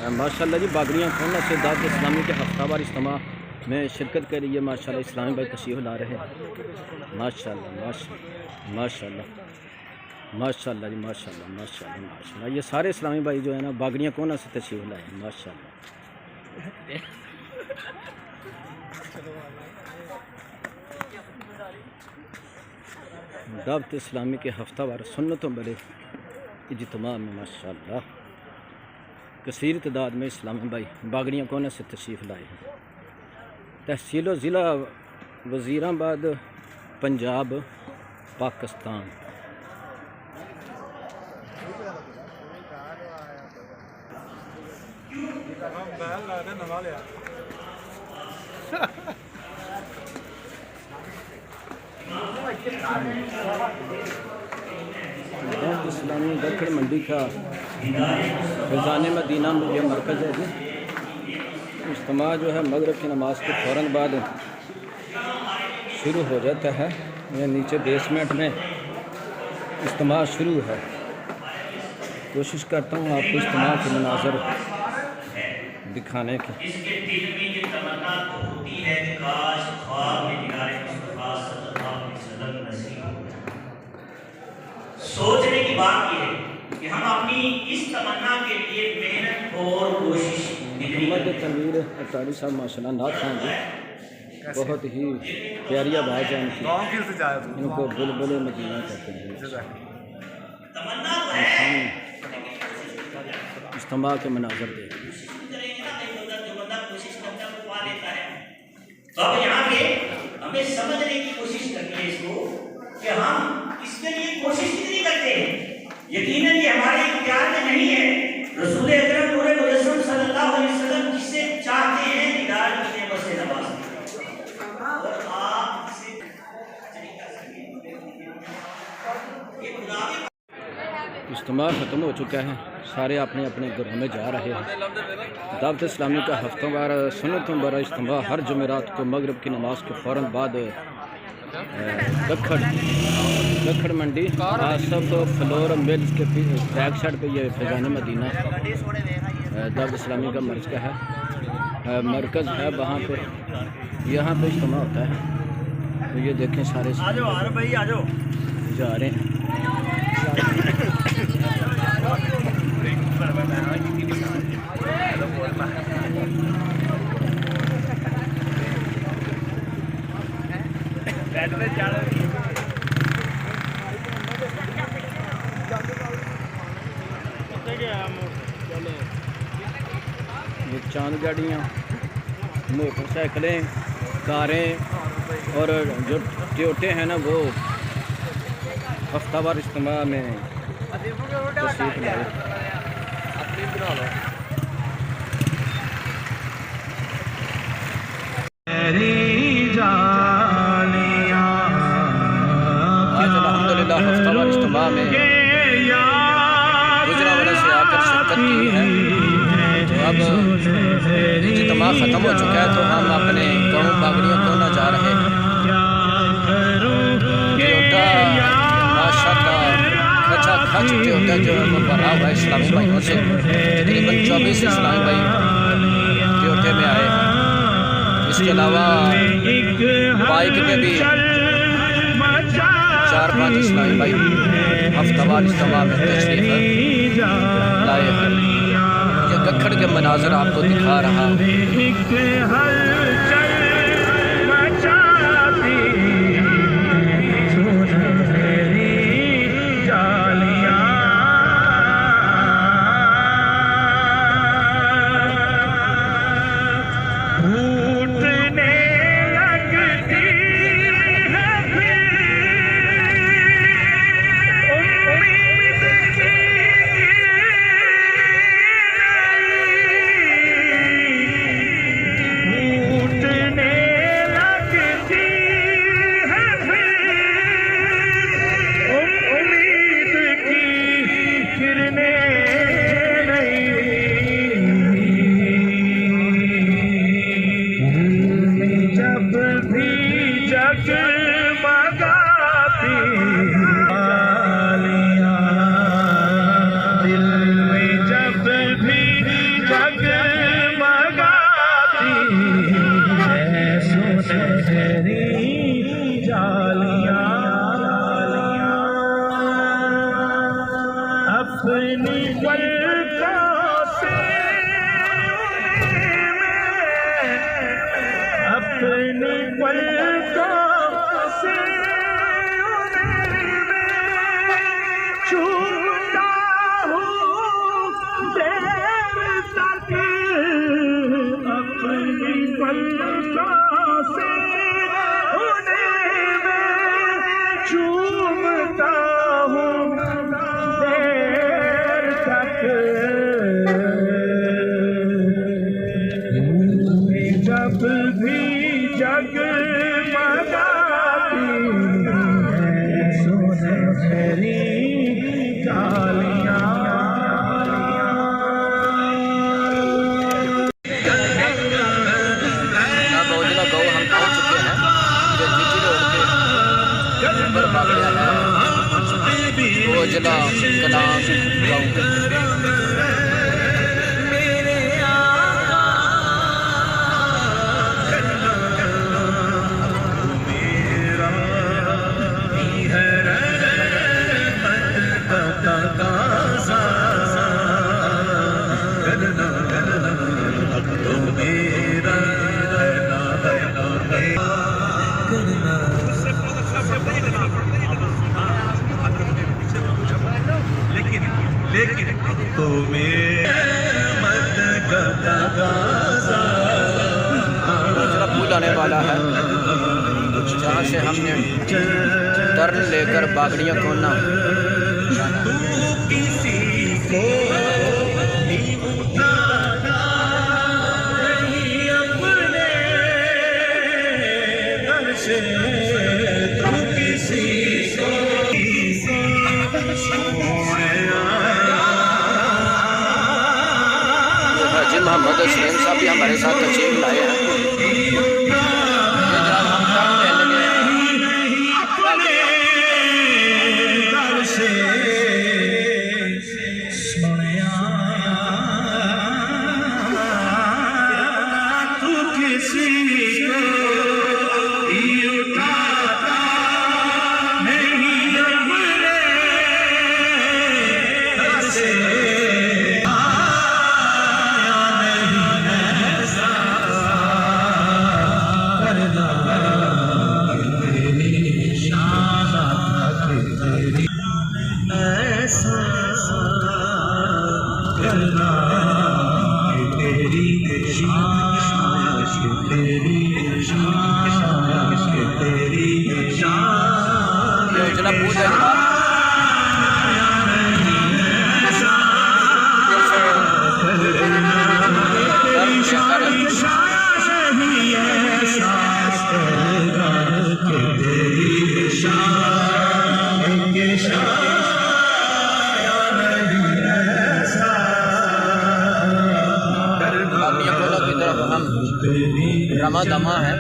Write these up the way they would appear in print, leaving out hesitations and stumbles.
माशाल्लाह जी बागड़ियाँ खोलने से दावत इस्लामी के हफ्तावार इज्तिमा में शिरकत के लिए माशाल्लाह इस्लामी भाई तशरीफ़ ला रहे हैं। माशाल्लाह माशाल्लाह माशाल्लाह माशाल्लाह जी माशाल्लाह माशाल्लाह माशाल्लाह। ये सारे इस्लामी भाई जो है ना बागड़ियाँ कोना से तशरीफ़ लाए हैं माशाल्लाह। दावत इस्लामी के हफ्तावार सुन्नतों बड़े इज्तिमा में माशाल्लाह कसीर तादाद में इस्लामी भाई बागड़ियाँ कोने से तशरीफ़ लाए हैं। तहसील व ज़िला वज़ीराबाद पंजाब पाकिस्तान। इस्लामी दखड़ मंडी का फैज़ान मदीना में यह मरकज़ है जी। इज्तिमा जो है मगरिब की नमाज के फ़ौरन बाद शुरू हो जाता है। यह नीचे बेसमेंट में इज्तिमा शुरू है। कोशिश करता हूँ आपको इज्तिमा के मनाज़र दिखाने की। सोचने की बात यह है कि हम अपनी इस तमन्ना के लिए मेहनत और कोशिश मोहम्मद तनवीर अतारी साहब माशाल्लाह नाथ खान जी बहुत ही प्यारी आवाज़ है इनकी। इनको बुलबुल मदीना कहते हैं। इज्तिमा के मनाज़र देखिए। तो अब यहाँ पे हमें समझने की कोशिश करनी है इसको कि हम इसके लिए कोशिश कितनी करते हैं। यकीनन ये हमारे इख्तियार में नहीं है। रसूल अकरम नूरे मुजस्सम सल्लल्लाहु अलैहि वसल्लम जिसे चाहते हैं दीदार की नेमत से नवाज़ते हैं और आप इसे इज्तिमा ख़त्म हो चुका है। सारे अपने अपने घरों में जा रहे हैं। दावत इस्लामी का हफ्तावार सुन्नतों बरा इज्तिमा हर जुमेरात को मगरिब की नमाज के फ़ौरन बाद दखड़ मंडी आसफ फ्लोर मिल्स के बैक साइड पे ये फैज़ान मदीना दावत इस्लामी का मरकज़ है। वहाँ पे यहाँ पे इज्तिमा होता है। तो ये देखें सारे जा रहे हैं। ये चांद गाड़ियाँ, मोटरसाइकिलें, कारें और जो टोयोटे हैं ना वो हफ्तावार इज्तिमा में तशरीफ़ लाए। आज अल्हम्दुलिल्लाह हफ्तावार इज्तिमा में गुजरा वाला से आकर शिरकत की है। तो अब इज्तिमा ख़त्म हो चुका है तो हम अपने गाँव बागड़ियों को ना जा रहे हैं। टोयोटा माशाअल्लाह खचा खच टोयोटा जो है वो भरा हुआ है इस्लामी भाइयों से। तकरीबन 24 इस्लामी भाई टोयोटे में आए हैं। इसके अलावा बाइक पे भी 4-5 इस्लामी भाई हफ्तावार इज्तिमा में तशरीफ़ लाए हैं। ये दखड़ के मनाज़र आपको दिखा रहा हूँ। चूमता हूँ देर तक, जब भी जगमगाती है सुनहरी डालियाँ। बहुजला गौ हम पहुँच चुके हैं जो जीटी रोड के ऊपर बागड़िया है, बहुजला कलाम गाँव। लेकिन दूसरा पुल आने वाला है जहाँ से हमने टर्न लेकर बागड़िया कोना जाना है। हाजी मोहम्मद हसनैन साहब भी हमारे साथ तशरीफ लाए हैं। योजना पूजा रमा दमा है।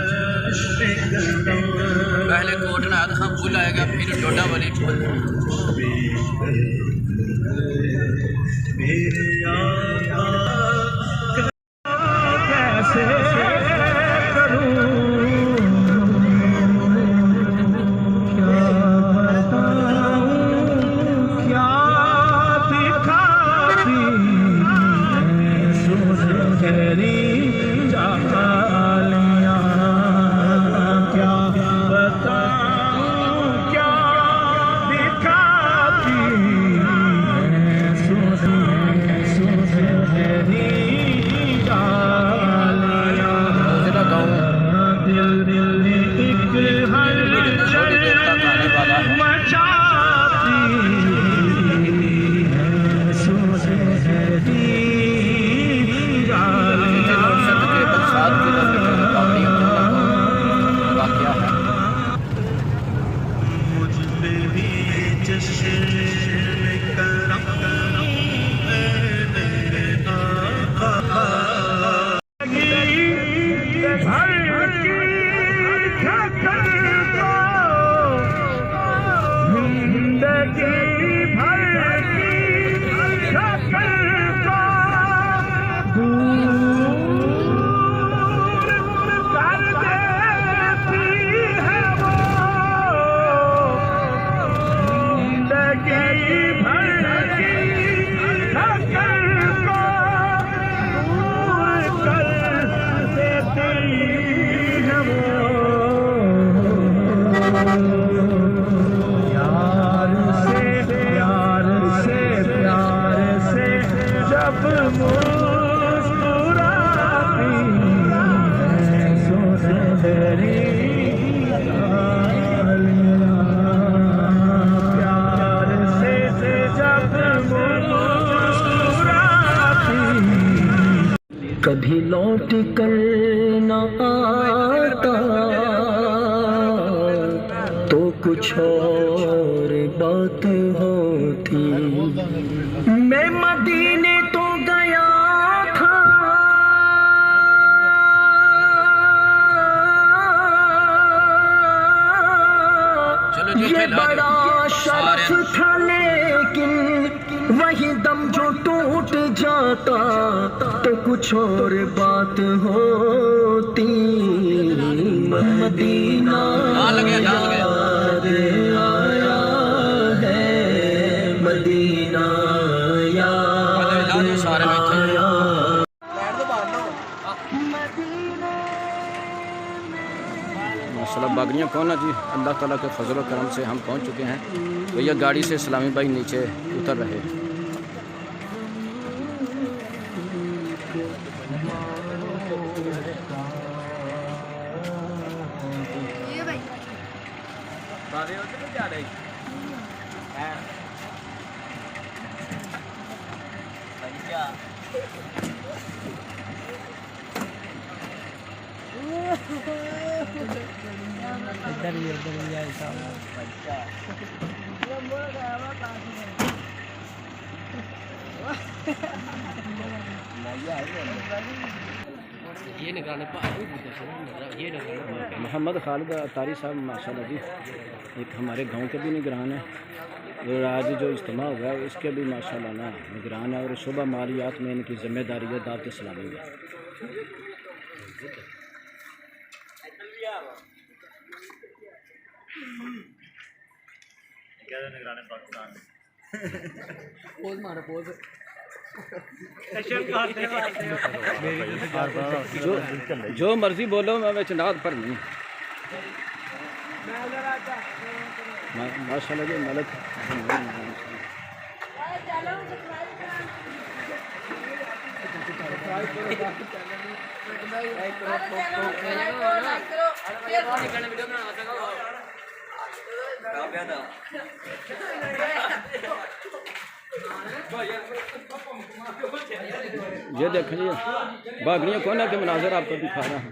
पहले कोटना था, पुल आएगा, फिर डोडा वाली पुल। कैसे करूं क्या बताऊं क्या दिखाती सुनहरी डालियाँ, क्या बताऊं क्या दिखाती सुनहरी कभी लौट कर न आता तो कुछ और बात होती। मैं मदीने तो गया था ये बड़ा शरफ था, लेकिन वही दम जो टूट जाता तो कुछ और बात होती। मदीना याद आया है, मदीना याद आया। माशाल्लाह बागड़ियाँ कौन है जी, अल्लाह ताला के फजल व करम से हम पहुँच चुके हैं। भैया गाड़ी से इस्लामी भाई नीचे उतर रहे। मोहम्मद खालिद अतारी साहब माशाल्लाह जी एक हमारे गांव के भी निगरान है, और आज जो इज्तिमा हुआ है इसके भी माशाल्लाह ना निगरान है, और शुबा मालियात में इनकी जिम्मेदारी है दावत इस्लामी में। जो मर्जी बोलो, मैं चनाद पर नहीं। माशाल्लाह जी मलक ये देखें जी बागड़ियाँ कौन है के मनाजर आपको दिखा रहा हूँ।